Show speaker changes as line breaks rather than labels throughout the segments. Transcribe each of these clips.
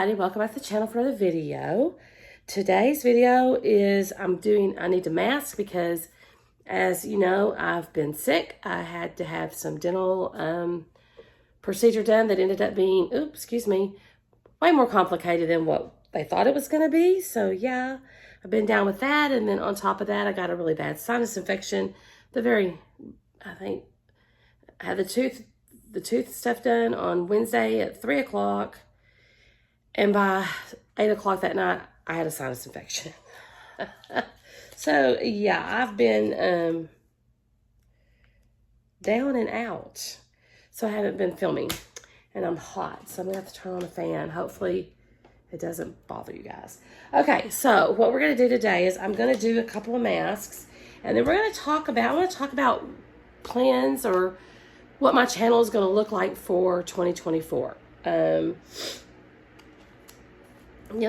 everybody, welcome back to the channel for another video. Today's video is I need to mask because, as you know, I've been sick. I had to have some dental procedure done that ended up being, way more complicated than what they thought it was going to be. So yeah, I've been down with that, and then on top of that, I got a really bad sinus infection. I had the tooth stuff done on Wednesday at 3 o'clock. And by 8 o'clock that night, I had a sinus infection. So, yeah, I've been down and out. So I haven't been filming. And I'm hot, so I'm going to have to turn on the fan. Hopefully, it doesn't bother you guys. Okay, so what we're going to do today is I'm going to do a couple of masks. And then I want to talk about plans or what my channel is going to look like for 2024.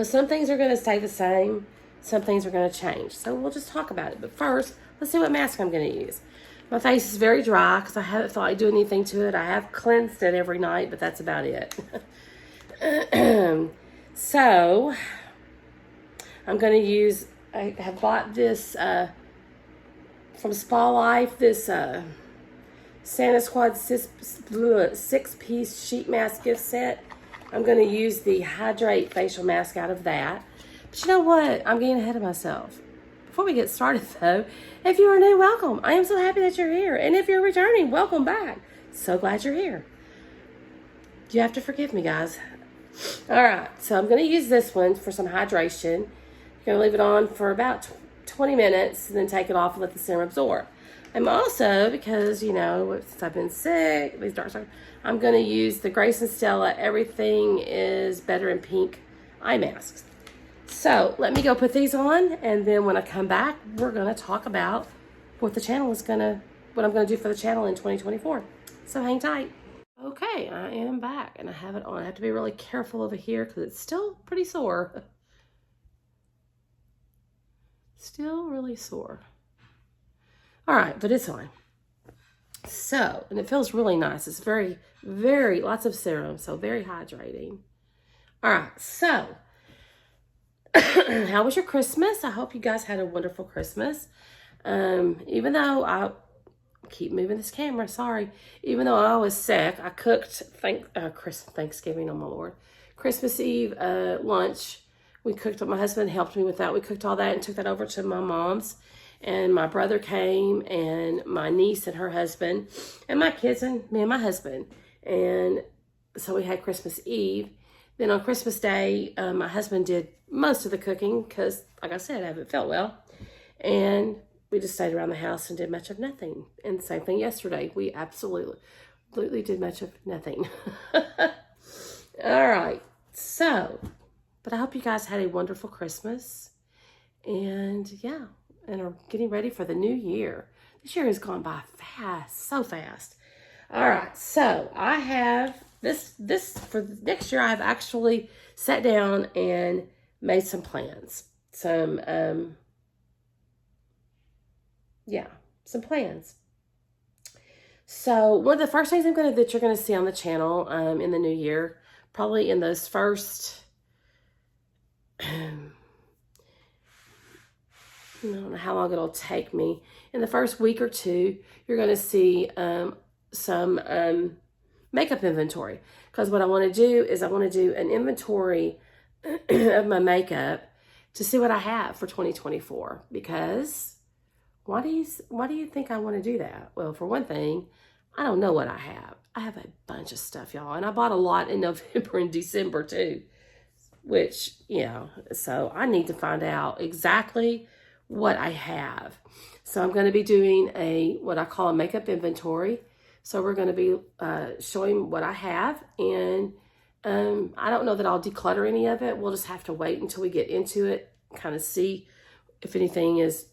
Some things are going to stay the same. Some things are going to change. So we'll just talk about it. But first, let's see what mask I'm going to use. My face is very dry because I haven't thought I'd do anything to it. I have cleansed it every night, but that's about it. So, I'm going to use, I have bought this from Spa Life, this Santa Squad six-piece sheet mask gift set. I'm going to use the Hydrate facial mask out of that. But you know what? I'm getting ahead of myself. Before we get started, though, if you are new, welcome. I am so happy that you're here. And if you're returning, welcome back. So glad you're here. You have to forgive me, guys. All right. So I'm going to use this one for some hydration. You're going to leave it on for about 20 minutes and then take it off and let the serum absorb. I'm also, because, since I've been sick, these dark circles, I'm going to use the Grace and Stella Everything is Better in Pink eye masks. So let me go put these on, and then when I come back, we're going to talk about what I'm going to do for the channel in 2024. So hang tight. Okay, I am back, and I have it on. I have to be really careful over here because it's still pretty sore. Still really sore. All right, but it's on. So, and it feels really nice. It's very, very, lots of serum, so very hydrating. All right, so, how was your Christmas? I hope you guys had a wonderful Christmas. Even though I keep moving this camera, sorry. Even though I was sick, I cooked Thanksgiving, oh my Lord. Christmas Eve lunch. We cooked, my husband helped me with that. We cooked all that and took that over to my mom's. And my brother came, and my niece and her husband, and my kids, and me and my husband. And so we had Christmas Eve. Then on Christmas Day, my husband did most of the cooking because, like I said, I haven't felt well. And we just stayed around the house and did much of nothing. And the same thing yesterday. We absolutely did much of nothing. All right. So, but I hope you guys had a wonderful Christmas. And yeah. And are getting ready for the new year. This year has gone by fast, so fast. All right, so I have this for next year. I've actually sat down and made some plans. Some plans. So one of the first things that you're gonna see on the channel in the new year, probably in those first. I don't know how long it'll take me. In the first week or two, you're going to see some makeup inventory. Because what I want to do is I want to do an inventory of my makeup to see what I have for 2024. Because why do you think I want to do that? Well, for one thing, I don't know what I have. I have a bunch of stuff, y'all. And I bought a lot in November and December too. Which, so I need to find out exactly what I have. So I'm going to be doing what I call a makeup inventory. So we're going to be showing what I have, and I don't know that I'll declutter any of it. We'll just have to wait until we get into it, kind of see if anything is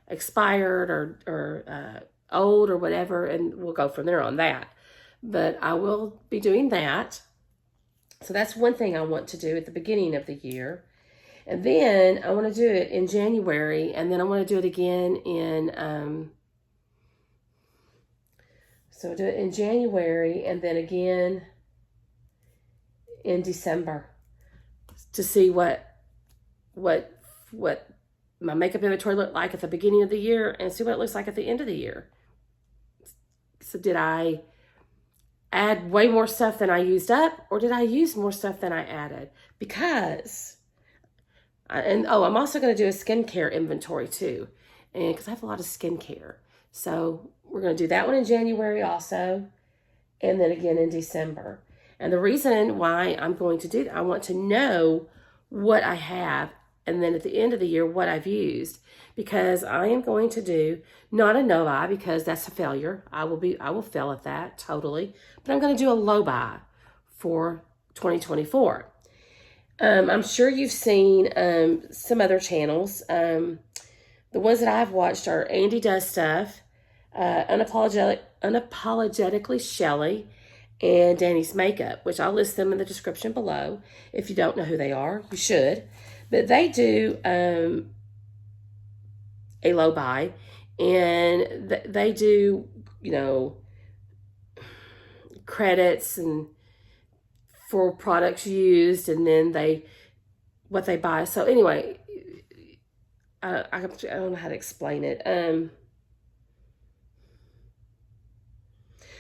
expired or old or whatever, and we'll go from there on that. But I will be doing that. So that's one thing I want to do at the beginning of the year. And then I want to do it in January, and then I want to do it again so do it in January, and then again in December. to see what my makeup inventory looked like at the beginning of the year and see what it looks like at the end of the year. So did I add way more stuff than I used up, or did I use more stuff than I added? Because, I'm also going to do a skincare inventory too, and because I have a lot of skincare. So we're going to do that one in January also, and then again in December. And the reason why I'm going to do that, I want to know what I have, and then at the end of the year, what I've used, because I am going to do not a no buy, because that's a failure. I will fail at that totally, but I'm going to do a low buy for 2024. I'm sure you've seen some other channels. The ones that I've watched are Andy Does Stuff, Unapologetically Shelly, and Danny's Makeup, which I'll list them in the description below. If you don't know who they are, you should. But they do a low buy, and they do, credits and for products used, and then what they buy. So anyway, I don't know how to explain it.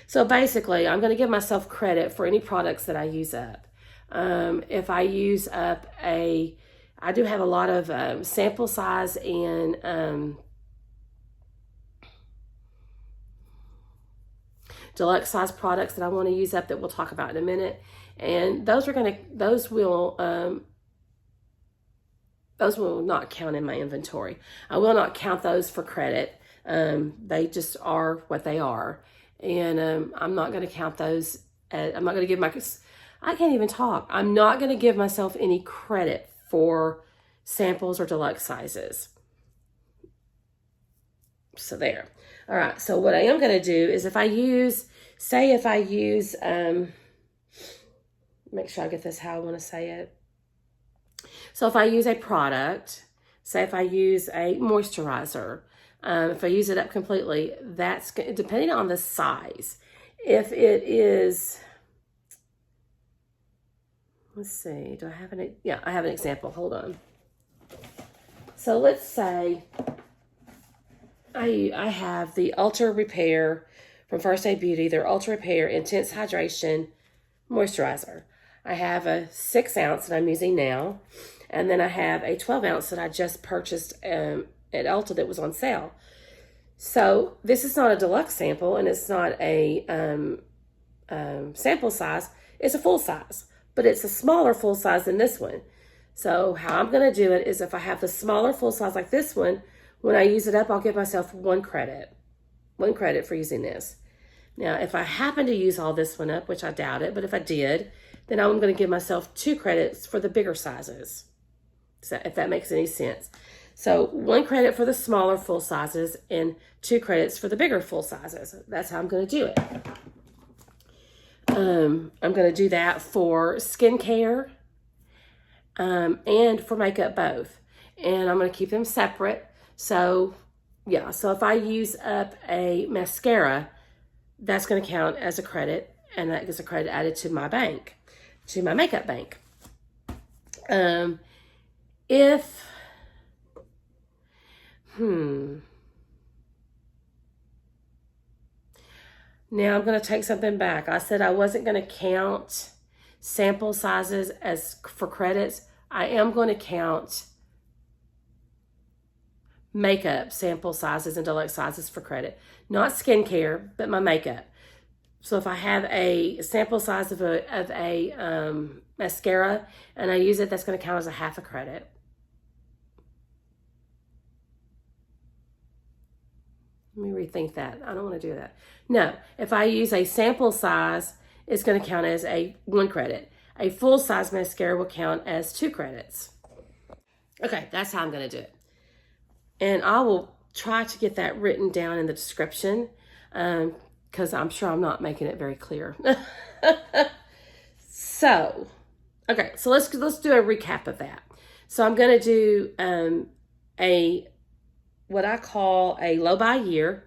So basically, I'm going to give myself credit for any products that I use up. If I use up I do have a lot of sample size and deluxe size products that I want to use up that we'll talk about in a minute. And those will not count in my inventory. I will not count those for credit. They just are what they are. And I'm not going to count those. I'm not going to give I can't even talk. I'm not going to give myself any credit for samples or deluxe sizes. So there. All right. So what I am going to do is if I use, make sure I get this how I want to say it. So if I use a product, say if I use a moisturizer, if I use it up completely, that's depending on the size. If it is, let's see, do I have any? Yeah, I have an example. Hold on. So let's say I have the Ultra Repair from First Aid Beauty, their Ultra Repair Intense Hydration Moisturizer. I have a 6 ounce that I'm using now, and then I have a 12 ounce that I just purchased at Ulta that was on sale. So this is not a deluxe sample, and it's not a sample size. It's a full size, but it's a smaller full size than this one. So how I'm going to do it is if I have the smaller full size like this one, when I use it up, I'll give myself 1 credit. 1 credit for using this. Now, if I happen to use all this one up, which I doubt it, but if I did, then I'm going to give myself 2 credits for the bigger sizes. So if that makes any sense. So 1 credit for the smaller full sizes and 2 credits for the bigger full sizes. That's how I'm going to do it. I'm going to do that for skincare and for makeup both. And I'm going to keep them separate. So yeah, so if I use up a mascara, that's going to count as a credit, and that gets a credit added to my bank, to my makeup bank. Now I'm going to take something back. I said I wasn't going to count sample sizes as for credits. I am going to count makeup sample sizes and deluxe sizes for credit. Not skincare, but my makeup. So if I have a sample size of a mascara and I use it, that's going to count as a half a credit. Let me rethink that. I don't want to do that. No, if I use a sample size, it's going to count as 1 credit. A full size mascara will count as 2 credits. Okay, that's how I'm going to do it. And I will try to get that written down in the description because I'm sure I'm not making it very clear. So, okay, so let's do a recap of that. So I'm going to do what I call a low buy year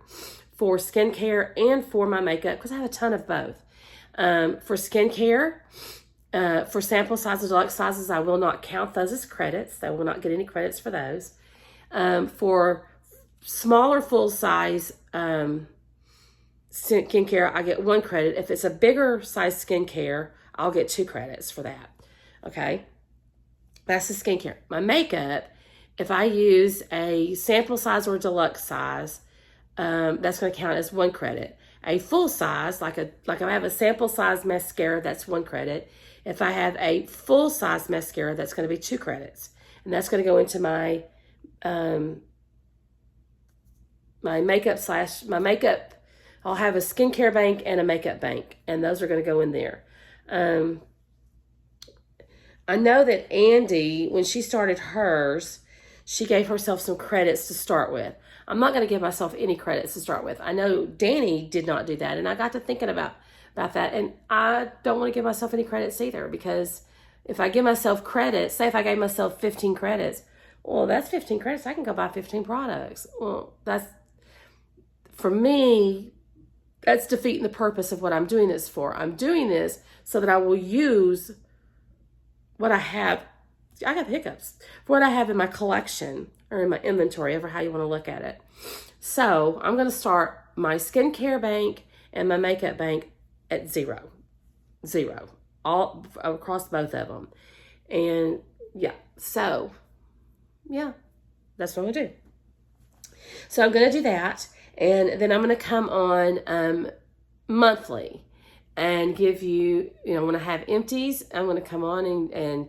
for skincare and for my makeup because I have a ton of both. For skincare, For sample sizes, deluxe sizes, I will not count those as credits. They will not get any credits for those. For smaller full size skincare, I get 1 credit. If it's a bigger size skincare, I'll get 2 credits for that. Okay, that's the skincare. My makeup, if I use a sample size or deluxe size, that's going to count as 1 credit. A full size, like if I have a sample size mascara, that's 1 credit. If I have a full size mascara, that's going to be 2 credits, and that's going to go into my my makeup. I'll have a skincare bank and a makeup bank, and those are going to go in there. I know that Andy, when she started hers, she gave herself some credits to start with. I'm not going to give myself any credits to start with. I know Danny did not do that, and I got to thinking about that, and I don't want to give myself any credits either, because if I give myself credits, say if I gave myself 15 credits, well, that's 15 credits. I can go buy 15 products. Well, for me, that's defeating the purpose of what I'm doing this for. I'm doing this so that I will use what I have. I got hiccups. For what I have in my collection or in my inventory, ever how you want to look at it. So I'm going to start my skincare bank and my makeup bank at 0. All across both of them. And yeah, so yeah, that's what I'm going to do. So I'm going to do that. And then I'm going to come on monthly and give you, when I have empties, I'm going to come on and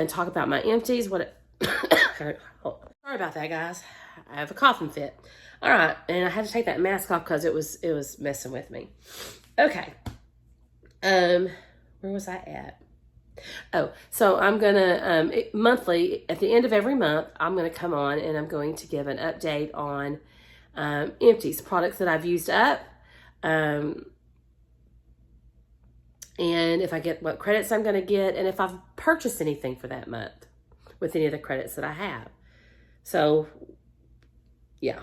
talk about my empties. Sorry about that, guys. I have a coughing fit. All right, and I had to take that mask off because it was messing with me. Okay. Where was I at? Oh, so I'm gonna monthly at the end of every month, I'm gonna come on and I'm going to give an update on empties, products that I've used up, and if I get what credits I'm going to get, and if I've purchased anything for that month with any of the credits that I have. So, yeah.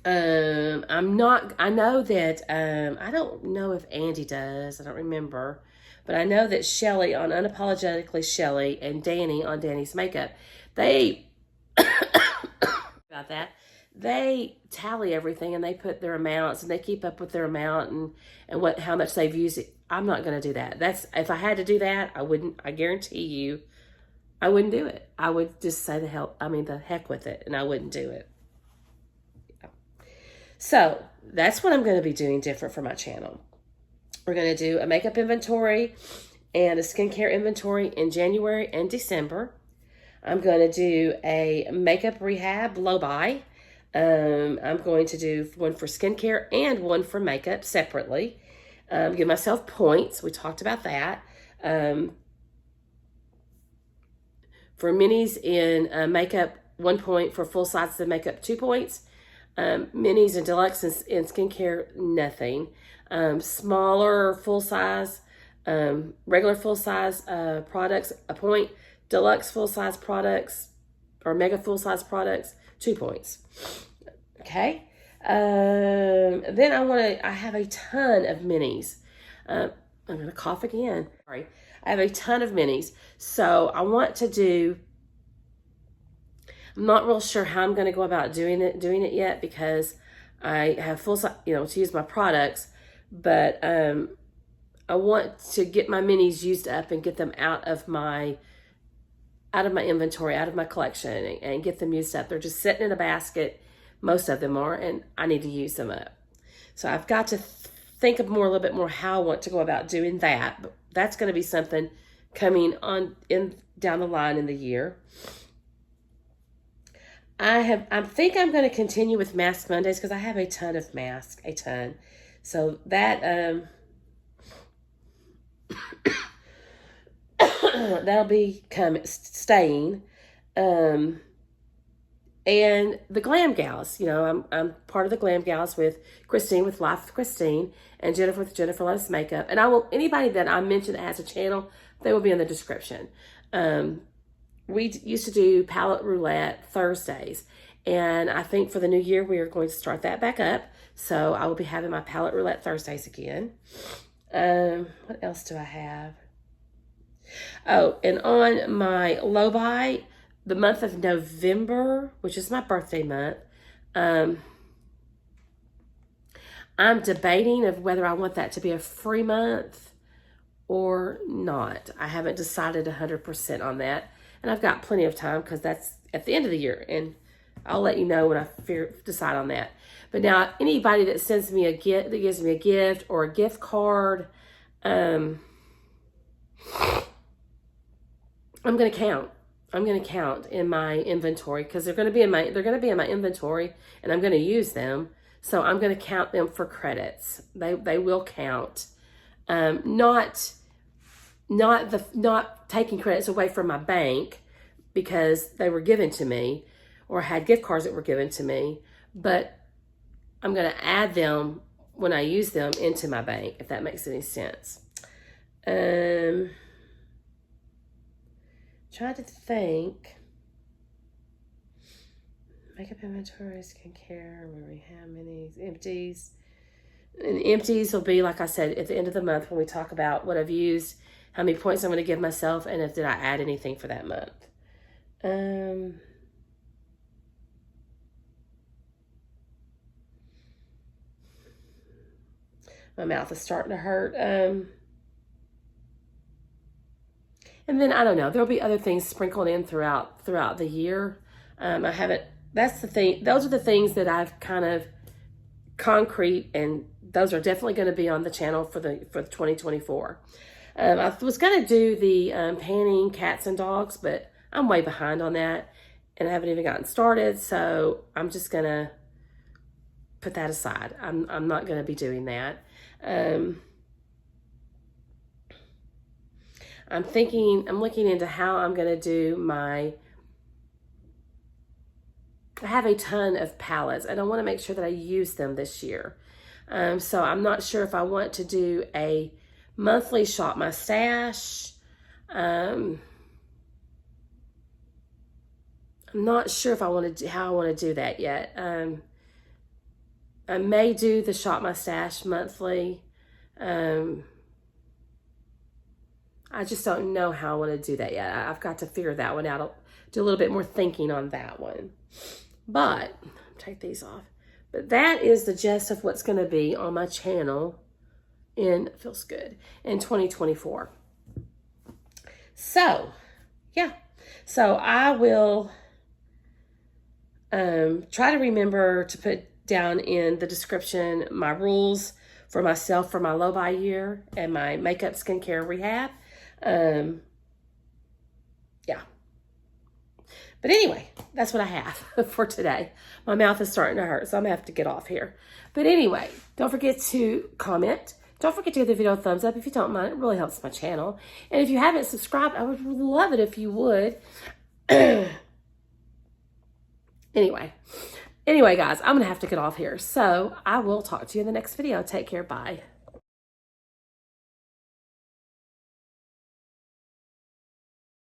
I know that, I don't know if Andy does, I don't remember, but I know that Shelly on Unapologetically Shelly and Danny on Danny's Makeup, they, about that, they tally everything and they put their amounts and they keep up with their amount and how much they've used it. I'm not going to do that. If I had to do that, I guarantee you, I wouldn't do it. I would just say the heck with it, and I wouldn't do it. Yeah. So that's what I'm going to be doing different for my channel. We're going to do a makeup inventory and a skincare inventory in January and December. I'm going to do a makeup rehab low buy. I'm going to do one for skincare and one for makeup separately. Give myself points. We talked about that. For minis in makeup, 1 point. For full size of makeup, 2 points. Minis and deluxe in skincare, nothing. Smaller full size, regular full size products, 1 point. Deluxe full size products or mega full size products, 2 points. Okay. Then I have a ton of minis. I'm going to cough again. Sorry. I have a ton of minis. So I'm not real sure how I'm going to go about doing it yet, because I have full size, to use my products, but, I want to get my minis used up and get them out of my inventory, out of my collection, and get them used up. They're just sitting in a basket. Most of them are, and I need to use them up. So I've got to think of a little bit more how I want to go about doing that. But that's going to be something coming on down the line in the year. I think I'm going to continue with Mask Mondays because I have a ton of masks, a ton. So that that'll be staying. And the Glam Gals, I'm part of the Glam Gals with Christine, with Life with Christine, and Jennifer with Jennifer Loves Makeup. And anybody that I mentioned that has a channel, they will be in the description. We used to do palette roulette Thursdays, and I think for the new year we are going to start that back up. So I will be having my palette roulette Thursdays again. What else do I have? Oh, and on my low buy, the month of November, which is my birthday month, um, I'm debating of whether I want that to be a free month or not. I haven't decided 100% on that. And I've got plenty of time because that's at the end of the year. And I'll let you know when I decide on that. But now, anybody that sends me a gift, that gives me a gift or a gift card, I'm going to count. I'm going to count in my inventory because they're going to be in my inventory, and I'm going to use them. So I'm going to count them for credits. They will count. Not taking credits away from my bank because they were given to me or had gift cards that were given to me, but I'm going to add them when I use them into my bank, if that makes any sense. Trying to think. Makeup inventory, skincare, memory, how many empties. And empties will be, like I said, at the end of the month when we talk about what I've used, how many points I'm going to give myself, and if did I add anything for that month. My mouth is starting to hurt. And then I don't know. There'll be other things sprinkled in throughout the year. I haven't. That's the thing. Those are the things that I've kind of concrete, and those are definitely going to be on the channel for 2024. I was going to do the panning cats and dogs, but I'm way behind on that, and I haven't even gotten started. So I'm just going to put that aside. I'm not going to be doing that. I'm looking into how I'm going to do I have a ton of palettes, and I want to make sure that I use them this year. So I'm not sure if I want to do a monthly shop my stash. I'm not sure if how I want to do that yet. I may do the shop my stash monthly. I just don't know how I want to do that yet. I've got to figure that one out. I'll do a little bit more thinking on that one. But, take these off. But that is the gist of what's going to be on my channel feels good, in 2024. So, yeah. So I will try to remember to put down in the description my rules for myself for my low buy year and my makeup, skincare, rehab. Yeah. But anyway, that's what I have for today. My mouth is starting to hurt, so I'm going to have to get off here. But anyway, don't forget to comment. Don't forget to give the video a thumbs up if you don't mind. It really helps my channel. And if you haven't subscribed, I would love it if you would. Anyway, guys, I'm going to have to get off here. So I will talk to you in the next video. Take care. Bye.